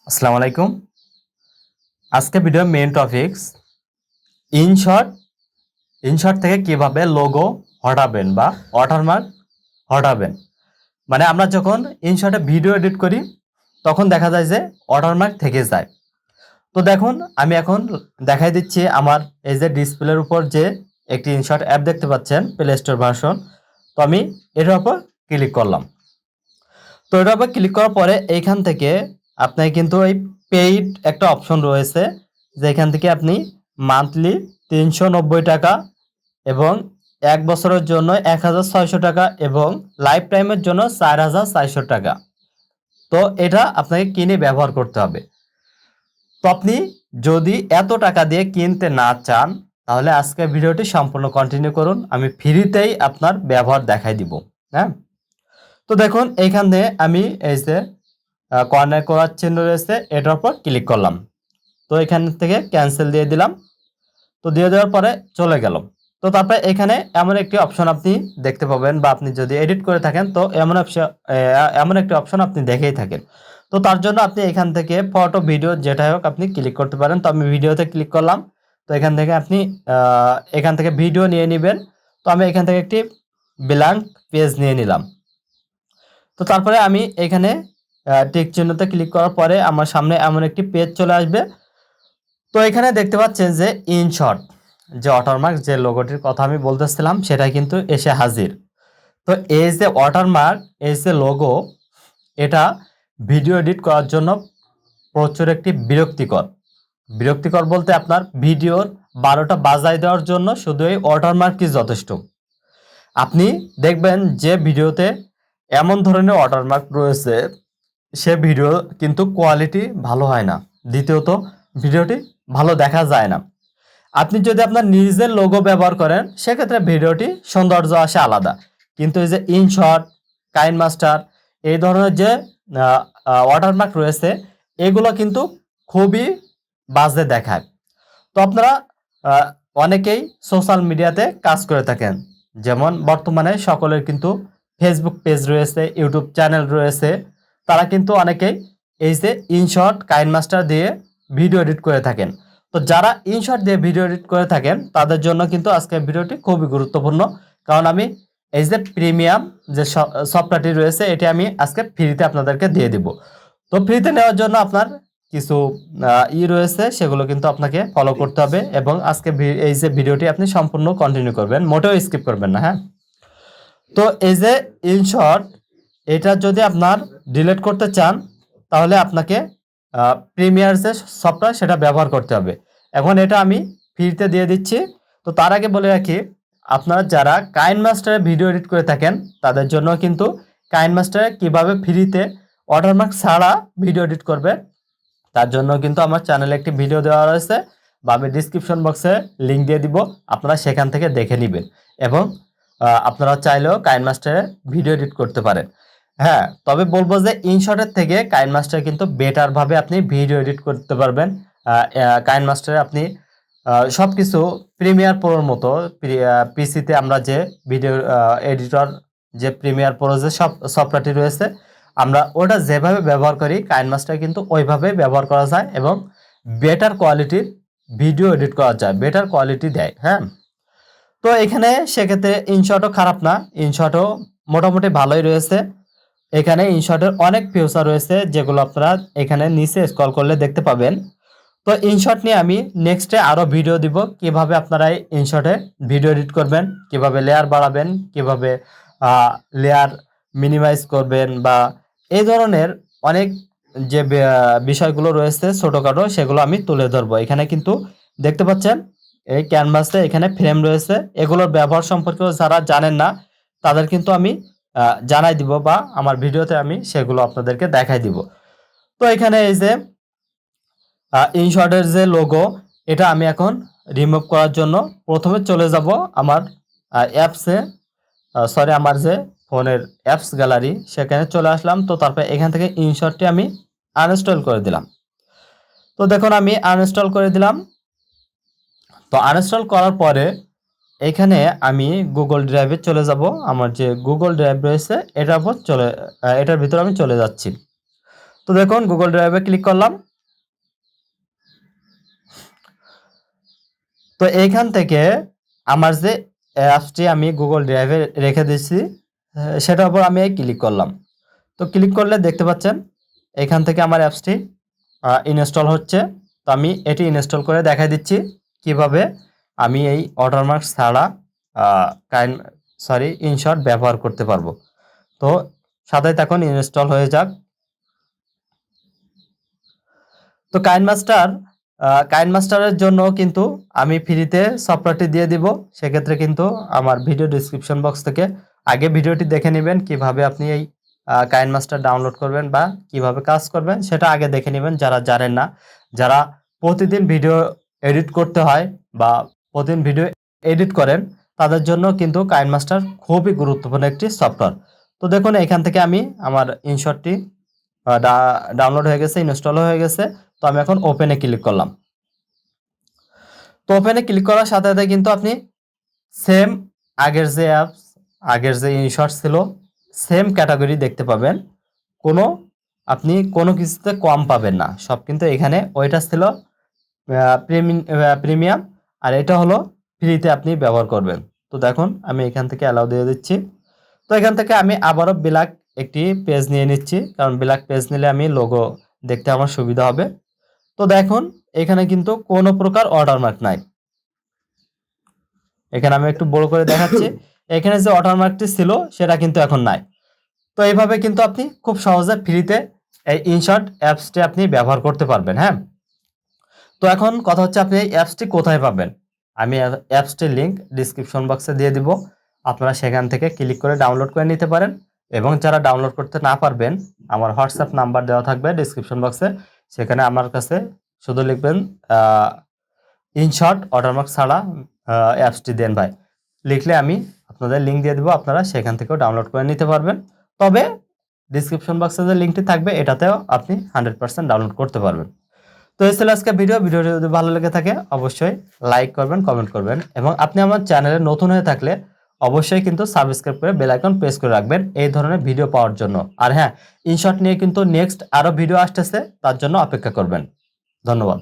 আসসালামু আলাইকুম। আজকে video main topics InShot InShot থেকে কিভাবে লোগো হটাবেন বা ওয়াটারমার্ক হটাবেন। মানে আমরা যখন ইনশর্টে ভিডিও এডিট করি তখন দেখা যায় যে ওয়াটারমার্ক থেকে যায়। তো দেখুন আমি এখন দেখাই দিচ্ছি আমার এই যে ডিসপ্লের উপর যে একটি ইনশর্ট অ্যাপ দেখতে পাচ্ছেন প্লে স্টোর ভার্সন। তো আমি এটার উপর ক্লিক করলাম। তো এটার উপর ক্লিক করার পরে এইখান থেকে আপনার কিন্তু এই পেইড একটা অপশন রয়েছে, যেখান থেকে আপনি মান্থলি ৩৯০ টাকা এবং ১ বছরের জন্য ১৬০০ টাকা এবং লাইফ টাইমের জন্য ৪৪০০ টাকা। তো এটা আপনাকে কিনে ব্যবহার করতে হবে। তো আপনি যদি এত টাকা দিয়ে কিনতে না চান তাহলে আজকে ভিডিওটি সম্পূর্ণ কন্টিনিউ করুন, আমি ফ্রিতেই আপনার ব্যবহার দেখাই দিব। হ্যাঁ, তো দেখুন এইখানে আমি এই যে কর্নার করার চিহ্ন রয়েছে এটার উপর ক্লিক করলাম। তো এখান থেকে ক্যান্সেল দিয়ে দিলাম। তো দিয়ে দেওয়ার পরে চলে গেল। তো তারপরে এখানে এমন একটি অপশন আপনি দেখতে পাবেন, বা আপনি যদি এডিট করে থাকেন তো এমন একটি অপশন আপনি দেখেই থাকেন। তো তার জন্য আপনি এখান থেকে ফটো ভিডিও যেটাই হোক আপনি ক্লিক করতে পারেন। তো আমি ভিডিওতে ক্লিক করলাম। তো এখান থেকে আপনি এখান থেকে ভিডিও নিয়ে নেবেন। তো আমি এখান থেকে একটি ব্ল্যাঙ্ক পেজ নিয়ে নিলাম। তো তারপরে আমি এখানে টিক চিহ্নতে ক্লিক করার পরে আমার সামনে এমন একটি পেজ চলে আসবে। তো এখানে দেখতে পাচ্ছেন যে ইনশর্ট যে ওয়াটারমার্ক যে লোগোটির কথা আমি বলতেছিলাম সেটা কিন্তু এসে হাজির। তো এই যে ওয়াটারমার্ক এই যে লোগো, এটা ভিডিও এডিট করার জন্য প্রচুর একটি বিরক্তিকর বলতে আপনার ভিডিওর ১২টা বাজায় দেওয়ার জন্য শুধু এই ওয়াটারমার্কই যথেষ্ট। আপনি দেখবেন যে ভিডিওতে এমন ধরনের ওয়াটারমার্ক রয়েছে সে ভিডিও কিন্তু কোয়ালিটি ভালো হয় না, দ্বিতীয়ত ভিডিওটি ভালো দেখা যায় না। আপনি যদি আপনার নিজের লোগো ব্যবহার করেন সেক্ষেত্রে ভিডিওটি সৌন্দর্য আসে আলাদা, কিন্তু এই যে ইনশর্ট, কাইনমাস্টার এই ধরনের যে ওয়াটারমার্ক রয়েছে এগুলো কিন্তু খুবই বাজে দেখায়। তো আপনারা আহ, অনেকেই সোশ্যাল মিডিয়াতে কাজ করে থাকেন, যেমন বর্তমানে সকলের কিন্তু ফেসবুক পেজ রয়েছে, ইউটিউব চ্যানেল রয়েছে। তারা কিন্তু অনেকেই এই যে ইনশর্ট, কাইনমাস্টার দিয়ে ভিডিও এডিট করে থাকেন। তো যারা ইনশর্ট দিয়ে ভিডিও এডিট করে থাকেন তাদের জন্য কিন্তু আজকের ভিডিওটি খুবই গুরুত্বপূর্ণ, কারণ আমি এই যে প্রিমিয়াম যে সফটওয়্যারটি রয়েছে এটি আমি আজকে ফ্রিতে আপনাদেরকে দিয়ে দিব। তো ফ্রিতে নেওয়ার জন্য আপনার কিছু রয়েছে, সেগুলো কিন্তু আপনাকে ফলো করতে হবে এবং আজকে এই যে ভিডিওটি আপনি সম্পূর্ণ কন্টিনিউ করবেন, মোটেও স্কিপ করবেন না। হ্যাঁ, তো এই যে ইনশর্ট এটা যদি আপনার ডিলিট করতে চান তাহলে আপনাকে প্রিমিয়ার যে সফটওয়্যার সেটা ব্যবহার করতে হবে। এখন এটা আমি ফ্রিতে দিয়ে দিচ্ছি। তো তার আগে বলে রাখি, আপনারা যারা কাইনমাস্টারে ভিডিও এডিট করে থাকেন তাদের জন্য কিন্তু কাইনমাস্টারে কিভাবে ফ্রিতে ওয়াটারমার্ক ছাড়া ভিডিও এডিট করবে তার জন্য কিন্তু আমার চ্যানেলে একটি ভিডিও দেওয়া রয়েছে, বা আমি ডিসক্রিপশন বক্সে লিঙ্ক দিয়ে দিব, আপনারা সেখান থেকে দেখে নেবেন এবং আপনারা চাইলেও কাইনমাস্টারে ভিডিও এডিট করতে পারেন। হ্যাঁ, তবে বলবো যে ইনশর্টের থেকে কাইনমাস্টার কিন্তু বেটারভাবে আপনি ভিডিও এডিট করতে পারবেন। কাইনমাস্টারে আপনি সব কিছু প্রিমিয়ার প্রোর মতো পিসিতে আমরা যে ভিডিও এডিটর যে প্রিমিয়ার প্রো যে সব সফটওয়্যারটি রয়েছে আমরা ওটা যেভাবে ব্যবহার করি কাইনমাস্টার কিন্তু ওইভাবেই ব্যবহার করা যায় এবং বেটার কোয়ালিটির ভিডিও এডিট করা যায়, বেটার কোয়ালিটি দেয়। হ্যাঁ, তো এখানে সেক্ষেত্রে ইনশর্টও খারাপ না, ইনশর্টও মোটামুটি ভালোই রয়েছে। এখানে ইনশর্টের অনেক ফিচার রয়েছে যেগুলো আপনারা এখানে নিচে স্ক্রল করলে দেখতে পাবেন। তো ইনশর্ট নিয়ে আমি নেক্সটে আরও ভিডিও দিব, কিভাবে আপনারা ইনশর্টে ভিডিও এডিট করবেন, কিভাবে লেয়ার বাড়াবেন, কিভাবে লেয়ার মিনিমাইজ করবেন, বা এই ধরনের অনেক যে বিষয়গুলো রয়েছে ছোটোখাটো সেগুলো আমি তুলে ধরবো। এখানে কিন্তু দেখতে পাচ্ছেন এই ক্যানভাসে এখানে ফ্রেম রয়েছে, এগুলোর ব্যবহার সম্পর্কেও যারা জানেন না তাদের কিন্তু আমি জানাই দিব, বা আমার ভিডিওতে আমি সেগুলো আপনাদেরকে দেখাই দিব। তো এখানে এই যে ইনশর্টের যে লোগো এটা আমি এখন রিমুভ করার জন্য প্রথমে চলে যাব আমার অ্যাপসে, আমার যে ফোনের অ্যাপস গ্যালারি সেখানে চলে আসলাম। তো তারপর এখান থেকে ইনশর্টটি আমি আনইনস্টল করে দিলাম। তো দেখুন আমি আনইনস্টল করে দিলাম। তো আনইনস্টল করার পরে এখানে আমি গুগল ড্রাইভে চলে যাব, আমার যে গুগল ড্রাইভ রয়েছে এটার ভিতরে আমি চলে যাচ্ছি। তো দেখুন গুগল ড্রাইভে ক্লিক করলাম। তো এইখান থেকে আমার যে অ্যাপসটি আমি গুগল ড্রাইভে রেখে দিয়েছি সেটার উপর আমি ক্লিক করলাম। তো ক্লিক করলে দেখতে পাচ্ছেন এখান থেকে আমার অ্যাপসটি ইনস্টল হচ্ছে। তো আমি এটি ইনস্টল করে দেখাই দিচ্ছি কিভাবে আমি এই ওয়াটারমার্ক ছাড়া ইনশর্ট ব্যবহার করতে পারবো। তো সাথে তখন ইনস্টল হয়ে যাক। তো কাইনমাস্টারের জন্য কিন্তু আমি ফ্রিতে সফটওয়্যারটি দিয়ে দিব। সেক্ষেত্রে কিন্তু আমার ভিডিও ডিসক্রিপশন বক্স থেকে আগে ভিডিওটি দেখে নেবেন কিভাবে আপনি এই কাইনমাস্টার ডাউনলোড করবেন বা কিভাবে কাজ করবেন সেটা আগে দেখে নেবেন যারা জানেন না। যারা প্রতিদিন ভিডিও এডিট করতে হয় বা প্রতিদিন ভিডিও এডিট করেন তাদের জন্য কিন্তু কাইনমাস্টার খুবই গুরুত্বপূর্ণ একটি সফটওয়্যার। তো দেখুন এখান থেকে আমি আমার ইনশটটি ডাউনলোড হয়ে গেছে, ইনস্টল হয়ে গেছে। তো আমি এখন ওপেনে ক্লিক করলাম। তো ওপেনে ক্লিক করার সাথে সাথে কিন্তু আপনি সেম আগের যে অ্যাপস, আগের যে ইনশর্ট ছিল সেম ক্যাটাগরি দেখতে পাবেন। আপনি কোনো কিছুতে কম পাবেন না। সব কিন্তু এখানে ওইটা ছিল প্রিমিয়াম আর এটা হলো ফ্রিতে আপনি ব্যবহার করবেন। তো দেখুন আমি এখান থেকে অ্যালাউ দিয়ে দিচ্ছি। তো এখান থেকে আমি আবারও ব্ল্যাক একটি পেজ নিয়ে নিচ্ছি, কারণ ব্ল্যাক পেজ নিলে আমি লোগো দেখতে আমার সুবিধা হবে। তো দেখুন এখানে কিন্তু কোনো প্রকার ওয়াটারমার্ক নাই। এখানে আমি একটু বড় করে দেখাচ্ছি। এখানে যে ওয়াটারমার্কটি ছিল সেটা কিন্তু এখন নাই। তো এইভাবে কিন্তু আপনি খুব সহজে ফ্রিতে এই ইনশর্ট অ্যাপসটি আপনি ব্যবহার করতে পারবেন। হ্যাঁ, তো এখন কথা হচ্ছে আপনি এই অ্যাপসটি কোথায় পাবেন। আমি অ্যাপসটির লিঙ্ক ডিসক্রিপশন বক্সে দিয়ে দিব, আপনারা সেখান থেকে ক্লিক করে ডাউনলোড করে নিতে পারেন। এবং যারা ডাউনলোড করতে না পারবেন আমার হোয়াটসঅ্যাপ নাম্বার দেওয়া থাকবে ডিসক্রিপশন বক্সে, সেখানে আমার কাছে শুধু লিখবেন ইনশর্ট ওয়াটারমার্ক ছাড়া অ্যাপসটি দেন ভাই, লিখলে আমি আপনাদের লিঙ্ক দিয়ে দেবো, আপনারা সেখান থেকেও ডাউনলোড করে নিতে পারবেন। তবে ডিসক্রিপশন বক্সে যে লিঙ্কটি থাকবে এটাতেও আপনি 100% ডাউনলোড করতে পারবেন। তো এই ছিল আজকে ভিডিওটি যদি ভালো লেগে থাকে অবশ্যই লাইক করবেন, কমেন্ট করবেন এবং আপনি আমার চ্যানেলে নতুন হয়ে থাকলে অবশ্যই কিন্তু সাবস্ক্রাইব করে বেল আইকন প্রেস করে রাখবেন এই ধরনের ভিডিও পাওয়ার জন্য। আর হ্যাঁ, ইনশর্ট নিয়ে কিন্তু নেক্সট আরো ভিডিও আসতেছে, তার জন্য অপেক্ষা করবেন। ধন্যবাদ।